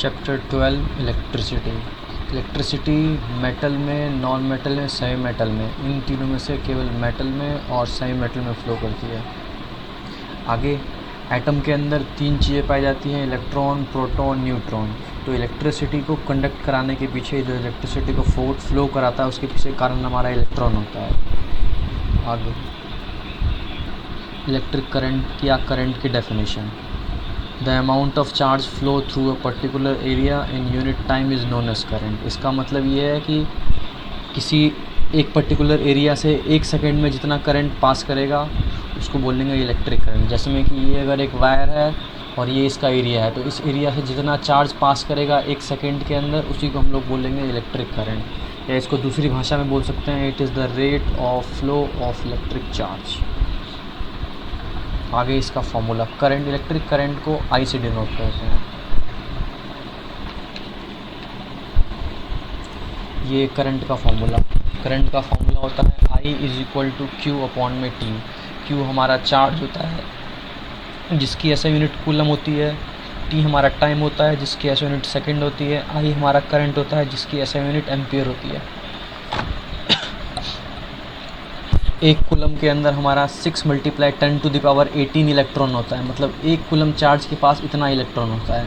Chapter 12 electricity. Electricity metal में, non metal में, semi metal में, इन तीनों में से केवल मेटल में और सेमी मेटल में फ़्लो करती है। आगे एटम के अंदर तीन चीज़ें पाई जाती हैं, इलेक्ट्रॉन, प्रोटॉन, न्यूट्रॉन। तो इलेक्ट्रिसिटी को कंडक्ट कराने के पीछे, जो इलेक्ट्रिसिटी को फ़्लो कराता है, उसके पीछे कारण हमारा इलेक्ट्रॉन होता है। आगे इलेक्ट्रिक करंट या करंट की definition. The amount of charge flow through a particular area in unit time is known as current. इसका मतलब ये है कि किसी एक पर्टिकुलर एरिया से एक सेकेंड में जितना करंट पास करेगा उसको बोलेंगे इलेक्ट्रिक करंट। जैसे में कि ये अगर एक वायर है और ये इसका एरिया है, तो इस एरिया से जितना चार्ज पास करेगा एक सेकेंड के अंदर, उसी को हम लोग बोलेंगे इलेक्ट्रिक करंट। या इसको दूसरी भाषा में बोल सकते हैं, it is the rate of flow of electric charge. आगे इसका फॉर्मूला। करंट, इलेक्ट्रिक करंट को आई से डिनोट करते हैं। ये करंट का फॉर्मूला। करंट का फॉर्मूला होता है I is equal to Q upon में टी। क्यू हमारा चार्ज होता है जिसकी ऐसे यूनिट कूलम होती है, टी हमारा टाइम होता है जिसकी ऐसे यूनिट सेकंड होती है, आई हमारा करंट होता है जिसकी ऐसे यूनिट एम्पियर होती है। एक कूलम के अंदर हमारा 6 × 10⁻18 इलेक्ट्रॉन होता है, मतलब एक कूलम चार्ज के पास इतना इलेक्ट्रॉन होता है।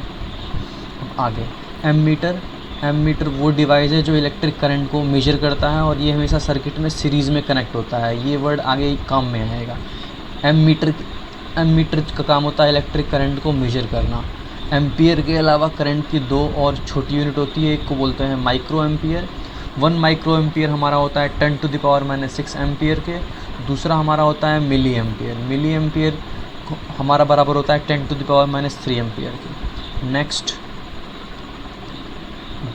आगे एम मीटर वो डिवाइस है जो इलेक्ट्रिक करंट को मेजर करता है, और ये हमेशा सर्किट में सीरीज़ में कनेक्ट होता है। ये वर्ड आगे काम में आएगा। एम मीटर का काम होता है इलेक्ट्रिक करंट को मेजर करना। एम्पियर के अलावा करंट की दो और छोटी यूनिट होती है, एक को बोलते हैं माइक्रो एम्पियर। 1 माइक्रो एम्पियर हमारा होता है 10⁻⁻6 एम्पियर के। दूसरा हमारा होता है मिली एम्पियर। मिली एम्पियर हमारा बराबर होता है 10⁻³ एम्पियर के। Next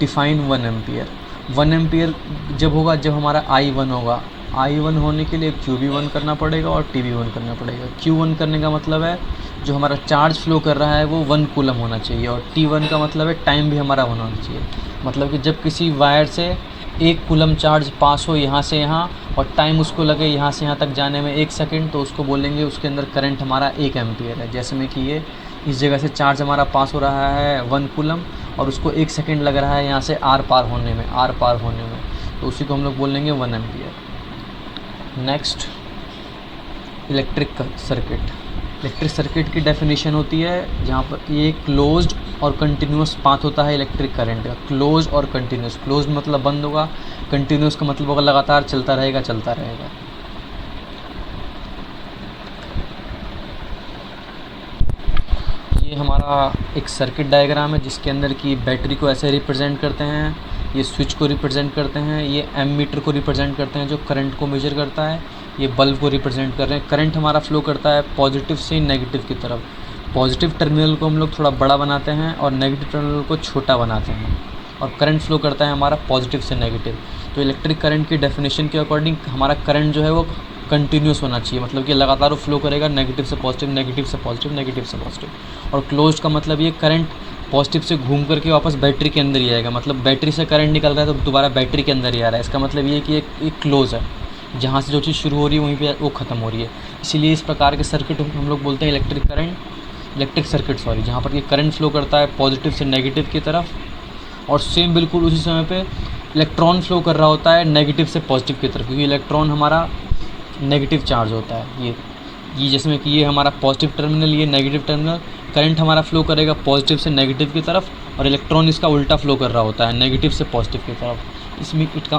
define 1 ampere. 1 एम्पियर जब होगा जब हमारा I1 होगा। I1 होने के लिए QB1 करना पड़ेगा और TB1 करना पड़ेगा। Q1 करने का मतलब है जो हमारा चार्ज फ्लो कर रहा है वो 1 कूलम होना चाहिए, और T1 का मतलब है टाइम भी हमारा होना चाहिए। मतलब कि जब किसी वायर से एक कूलम चार्ज पास हो यहाँ से यहाँ, और टाइम उसको लगे यहाँ से यहाँ तक जाने में 1 सेकेंड, तो उसको बोलेंगे उसके अंदर करंट हमारा 1 एम्पियर है। जैसे में कि ये इस जगह से चार्ज हमारा पास हो रहा है 1 कूलम, और उसको 1 सेकेंड लग रहा है यहाँ से आर पार होने में, तो उसी को हम लोग बोलेंगे 1 ampere. Next electric circuit. Electric circuit की डेफिनेशन होती है जहाँ पर ये क्लोज्ड और कंटिन्यूस पाथ होता है इलेक्ट्रिक करंट का। क्लोज और कंटिन्यूस। क्लोज मतलब बंद होगा, कंटिन्यूस का मतलब होगा लगातार चलता रहेगा। ये हमारा एक सर्किट डायग्राम है जिसके अंदर की बैटरी को ऐसे रिप्रेजेंट करते हैं, ये स्विच को रिप्रेजेंट करते हैं, ये एमीटर को रिप्रेजेंट करते हैं जो करंट को मेजर करता है, ये बल्ब को रिप्रेजेंट कर रहे हैं। करंट हमारा फ्लो करता है पॉजिटिव से नेगेटिव की तरफ। पॉजिटिव टर्मिनल को हम लोग थोड़ा बड़ा बनाते हैं और नेगेटिव टर्मिनल को छोटा बनाते हैं, और करंट फ्लो करता है हमारा पॉजिटिव से नेगेटिव। तो इलेक्ट्रिक करंट की डेफिनेशन के अकॉर्डिंग हमारा करंट जो है वो कंटिन्यूस होना चाहिए, मतलब कि लगातार वो फ्लो करेगा नेगेटिव से पॉजिटिव, नेगेटिव से पॉजिटिव, नेगेटिव से पॉजिटिव। और क्लोज्ड का मतलब ये करंट पॉजिटिव से घूम करके वापस बैटरी के अंदर ही आएगा, मतलब बैटरी से करंट निकल रहा है तो दोबारा बैटरी के अंदर ही आ रहा है। इसका मतलब ये कि एक क्लोज है, जहाँ से जो चीज़ शुरू हो रही है वहीं पे वो ख़त्म हो रही है। इसीलिए इस प्रकार के सर्किट हम लोग बोलते हैं इलेक्ट्रिक सर्किट, जहाँ पर ये करंट फ्लो करता है पॉजिटिव से नेगेटिव की तरफ, और सेम बिल्कुल उसी समय पे इलेक्ट्रॉन फ्लो कर रहा होता है नेगेटिव से पॉजिटिव की तरफ, क्योंकि इलेक्ट्रॉन हमारा नेगेटिव चार्ज होता है। ये जिसमें कि ये हमारा पॉजिटिव टर्मिनल, ये नेगेटिव टर्मिनल। करंट हमारा फ्लो करेगा पॉजिटिव से नेगेटिव की तरफ, और इलेक्ट्रॉन इसका उल्टा फ्लो कर रहा होता है नेगेटिव से पॉजिटिव की तरफ।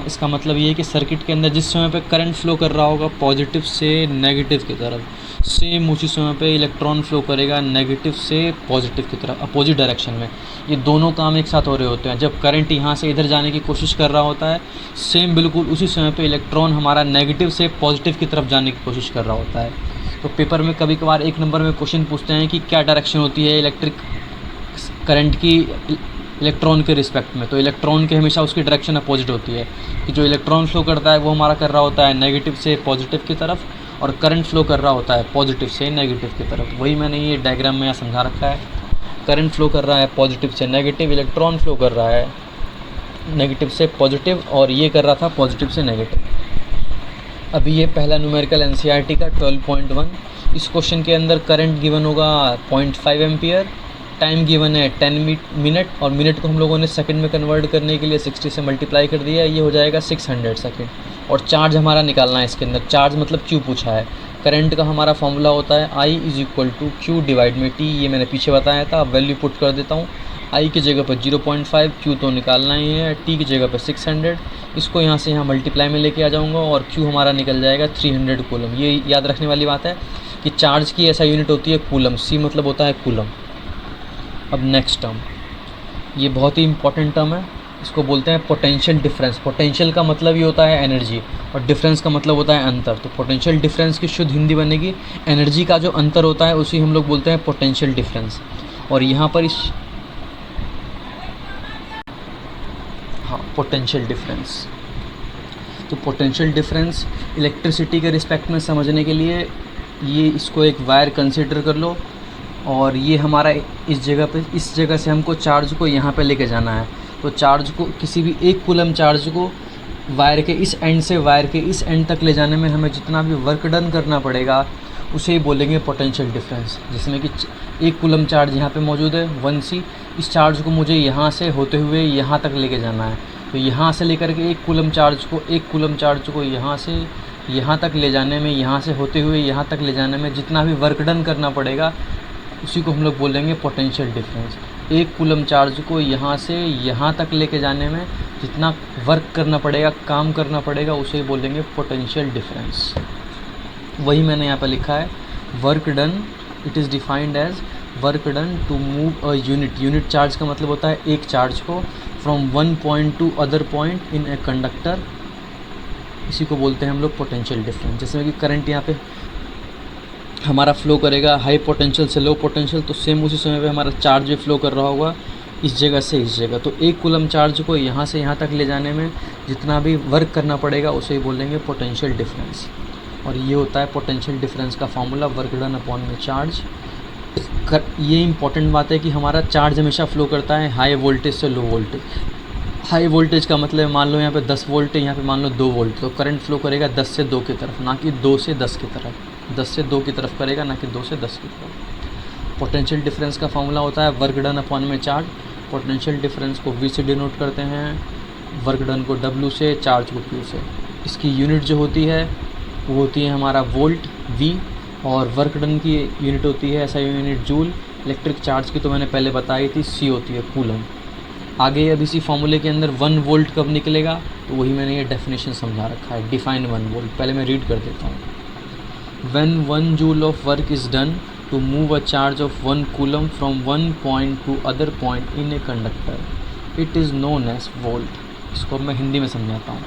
इसका मतलब ये है कि सर्किट के अंदर जिस समय पे करंट फ्लो कर रहा होगा पॉजिटिव से नेगेटिव की तरफ, सेम उसी समय पे इलेक्ट्रॉन फ्लो करेगा नेगेटिव से पॉजिटिव की तरफ, अपोजिट डायरेक्शन में। ये दोनों काम एक साथ हो रहे होते हैं। जब करंट यहाँ से इधर जाने की कोशिश कर रहा होता है, सेम बिल्कुल उसी समय पे इलेक्ट्रॉन हमारा नेगेटिव से पॉजिटिव की तरफ जाने की कोशिश कर रहा होता है। तो पेपर में कभी कभार 1 नंबर में क्वेश्चन पूछते हैं कि क्या डायरेक्शन होती है इलेक्ट्रिक करंट की इलेक्ट्रॉन के रिस्पेक्ट में। तो इलेक्ट्रॉन के हमेशा उसकी डायरेक्शन अपोजिट होती है, कि जो इलेक्ट्रॉन फ्लो करता है वो हमारा कर रहा होता है नेगेटिव से पॉजिटिव की तरफ, और करंट फ्लो कर रहा होता है पॉजिटिव से नेगेटिव की तरफ। वही मैंने ये डायग्राम में यहाँ समझा रखा है। करंट फ्लो कर रहा है पॉजिटिव से नेगेटिव, इलेक्ट्रॉन फ्लो कर रहा है नेगेटिव से पॉजिटिव, और ये कर रहा था पॉजिटिव से नेगेटिव। अभी ये पहला न्यूमेरिकल एनसीईआरटी का 12.1। इस क्वेश्चन के अंदर करंट गिवन होगा 0.5 एम्पियर, टाइम गिवन है 10 मिनट और मिनट को हम लोगों ने सेकंड में कन्वर्ट करने के लिए 60 से मल्टीप्लाई कर दिया, ये हो जाएगा 600 सेकंड। और चार्ज हमारा निकालना है इसके अंदर, चार्ज मतलब क्यू पूछा है। करंट का हमारा फॉर्मूला होता है I = Q डिवाइड में T, ये मैंने पीछे बताया था। अब वैल्यू पुट कर देता हूँ। I की जगह पर 0.5, Q तो निकालना ही है, T की जगह पर 600, इसको यहाँ से यहाँ मल्टीप्लाई में लेके आ जाऊँगा और Q हमारा निकल जाएगा 300 कूलम। ये याद रखने वाली बात है कि चार्ज की ऐसा यूनिट होती है कूलम, C मतलब होता है कूलम। अब नेक्स्ट टर्म, ये बहुत ही इंपॉर्टेंट टर्म है, इसको बोलते हैं पोटेंशियल डिफरेंस। पोटेंशियल का मतलब ये होता है एनर्जी और डिफरेंस का मतलब होता है अंतर। तो पोटेंशियल डिफरेंस की शुद्ध हिंदी बनेगी एनर्जी का जो अंतर होता है उसी हम लोग बोलते हैं पोटेंशियल डिफरेंस। और यहाँ पर इस पोटेंशियल डिफरेंस, तो पोटेंशियल डिफरेंस इलेक्ट्रिसिटी के रिस्पेक्ट में समझने के लिए ये इसको एक वायर कंसिडर कर लो और ये हमारा इस जगह पे, इस जगह से हमको चार्ज को यहाँ पे लेके जाना है। तो चार्ज को, किसी भी 1 कूलम चार्ज को वायर के इस एंड से वायर के इस एंड तक ले जाने में हमें जितना भी वर्क डन करना पड़ेगा उसे ही बोलेंगे पोटेंशियल डिफरेंस। जिसमें कि 1 कूलम चार्ज यहाँ पे मौजूद है 1C, इस चार्ज को मुझे यहाँ से होते हुए यहाँ तक लेके जाना है। तो यहाँ से लेकर के 1 कूलम चार्ज को यहाँ से यहाँ तक ले जाने में, यहाँ से होते हुए यहाँ तक ले जाने में जितना भी वर्क डन करना पड़ेगा उसी को हम लोग बोलेंगे पोटेंशियल डिफरेंस। 1 कूलम चार्ज को यहाँ से यहाँ तक लेके जाने में जितना वर्क करना पड़ेगा, काम करना पड़ेगा, उसे बोलेंगे पोटेंशियल डिफरेंस। वही मैंने यहाँ पर लिखा है, work done, it is defined as work done to move a unit. Unit charge का मतलब होता है एक चार्ज को from one point to other point in a conductor, इसी को बोलते हैं हम लोग पोटेंशियल डिफरेंस। जिसमें कि करंट यहाँ पे हमारा फ्लो करेगा हाई पोटेंशियल से लो पोटेंशियल, तो सेम उसी समय पे हमारा चार्ज भी फ्लो कर रहा होगा इस जगह से इस जगह। तो 1 कूलम चार्ज को यहाँ से यहाँ तक ले जाने में जितना भी वर्क करना पड़ेगा उसे ही बोलेंगे पोटेंशियल डिफरेंस। और ये होता है पोटेंशियल डिफरेंस का फॉर्मूला, वर्क डन अपॉन में चार्ज। ये इंपॉर्टेंट बात है कि हमारा चार्ज हमेशा फ्लो करता है हाई वोल्टेज से लो वोल्टेज। हाई वोल्टेज का मतलब मान लो यहाँ पे 10 वोल्ट है, यहाँ पे मान लो 2 वोल्ट, तो करंट फ्लो करेगा 10 से 2 की तरफ, ना कि 2 से 10 की तरफ। 10 से 2 की तरफ करेगा, ना कि 2 से 10 की तरफ। पोटेंशियल डिफरेंस का फॉर्मूला होता है वर्क डन अपॉन में चार्ज। पोटेंशियल डिफरेंस को V से डिनोट करते हैं, वर्क डन को W से, चार्ज को Q से। इसकी यूनिट जो होती है वो होती है हमारा वोल्ट V, और वर्क डन की यूनिट होती है ऐसा यूनिट जूल। इलेक्ट्रिक चार्ज की तो मैंने पहले बताई थी, C होती है कूलम। आगे अब इसी फॉर्मूले के अंदर 1 वोल्ट कब निकलेगा, तो वही मैंने ये डेफिनेशन समझा रखा है, डिफाइन 1 वोल्ट। पहले मैं रीड कर देता हूँ। When 1 joule of work is done to move a charge of 1 coulomb from 1 point to other point in a conductor, it is known as volt. इसको मैं हिंदी में समझाता हूँ।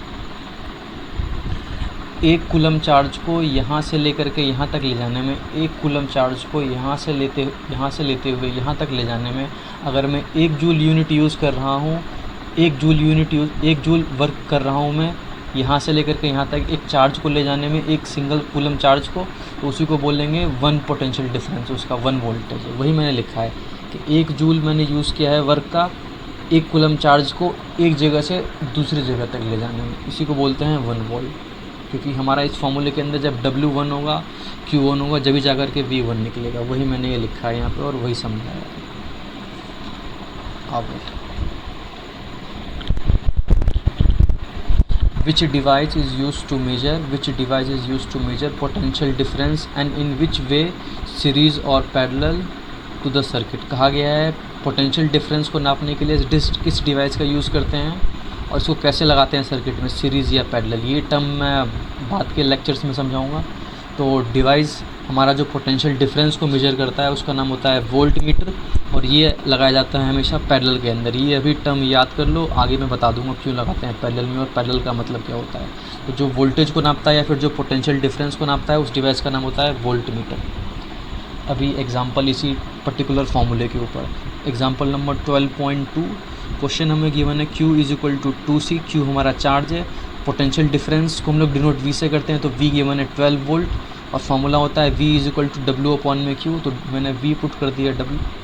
1 कूलम चार्ज को यहाँ से लेकर के यहाँ तक ले जाने में, 1 कूलम चार्ज को यहाँ से लेते हुए यहाँ तक ले जाने में, अगर मैं 1 जूल यूनिट यूज़ कर रहा हूँ, 1 जूल वर्क कर रहा हूँ मैं यहाँ से लेकर के यहाँ तक एक चार्ज को ले जाने में, एक सिंगल कूलम चार्ज को, तो उसी को बोलेंगे 1 पोटेंशियल डिफरेंस, उसका 1 वोल्टेज है। वही मैंने लिखा है कि 1 जूल मैंने यूज़ किया है वर्क का 1 कूलम चार्ज को एक जगह से दूसरी जगह तक ले जाने में, इसी को बोलते हैं 1 वोल्ट। क्योंकि हमारा इस फॉर्मूले के अंदर जब W1 होगा, Q1 होगा, जब भी जाकर के V1 निकलेगा। वही मैंने ये लिखा है यहाँ पे और वही समझाया है। आगे which device is used to measure potential difference and in which way series or parallel to the circuit। कहा गया है पोटेंशियल डिफरेंस को नापने के लिए किस डिवाइस का यूज़ करते हैं और इसको कैसे लगाते हैं सर्किट में, सीरीज़ या पैरेलल। ये टर्म मैं बाद के लेक्चर्स में समझाऊंगा। तो डिवाइस हमारा जो पोटेंशियल डिफरेंस को मेजर करता है उसका नाम होता है वोल्ट मीटर, और ये लगाया जाता है हमेशा पैरेलल के अंदर। ये अभी टर्म याद कर लो, आगे मैं बता दूंगा क्यों लगाते हैं पैरेलल में और पैरेलल का मतलब क्या होता है। तो जो वोल्टेज को नापता है या फिर जो पोटेंशियल डिफरेंस को नापता है उस डिवाइस का नाम होता है वोल्ट मीटर। अभी एग्जाम्पल इसी पर्टिकुलर फॉर्मूले के ऊपर, एग्जाम्पल नंबर 12.2। क्वेश्चन हमें गिवन है Q = 2C। Q हमारा चार्ज है, पोटेंशियल डिफरेंस को हम लोग डिनोट V से करते हैं, तो V गिवन है 12 वोल्ट और फार्मूला होता है V = W/Q। तो मैंने V पुट कर दिया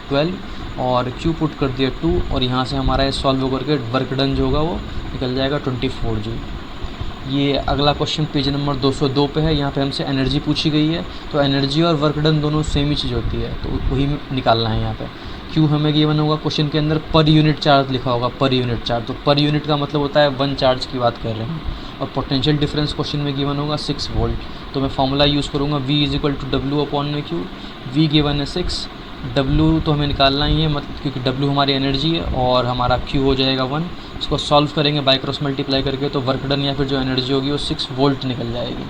12 और Q पुट कर दिया 2, और यहाँ से हमारा ये सॉल्व होकर के वर्क डन जो होगा वो निकल जाएगा 24 जूल। ये अगला क्वेश्चन पेज नंबर 202 पे है। यहाँ पे हमसे एनर्जी पूछी गई है, तो एनर्जी और वर्क डन दोनों सेम ही चीज़ होती है, तो वही निकालना है यहाँ पे। क्यों हमें गिवन होगा क्वेश्चन के अंदर पर यूनिट चार्ज लिखा होगा, पर यूनिट चार्ज, तो पर यूनिट का मतलब होता है 1 चार्ज की बात कर रहे हैं। और पोटेंशियल डिफरेंस क्वेश्चन में गिवन होगा 6 वोल्ट, तो मैं फॉर्मूला यूज़ करूँगा V = W/Q। V गिवन है 6, W तो हमें निकालना ही है, मतलब क्योंकि W हमारी एनर्जी है और हमारा Q हो जाएगा 1। इसको सॉल्व करेंगे बाय क्रॉस मल्टीप्लाई करके, तो वर्क डन या फिर जो एनर्जी होगी वो 6 वोल्ट निकल जाएगी।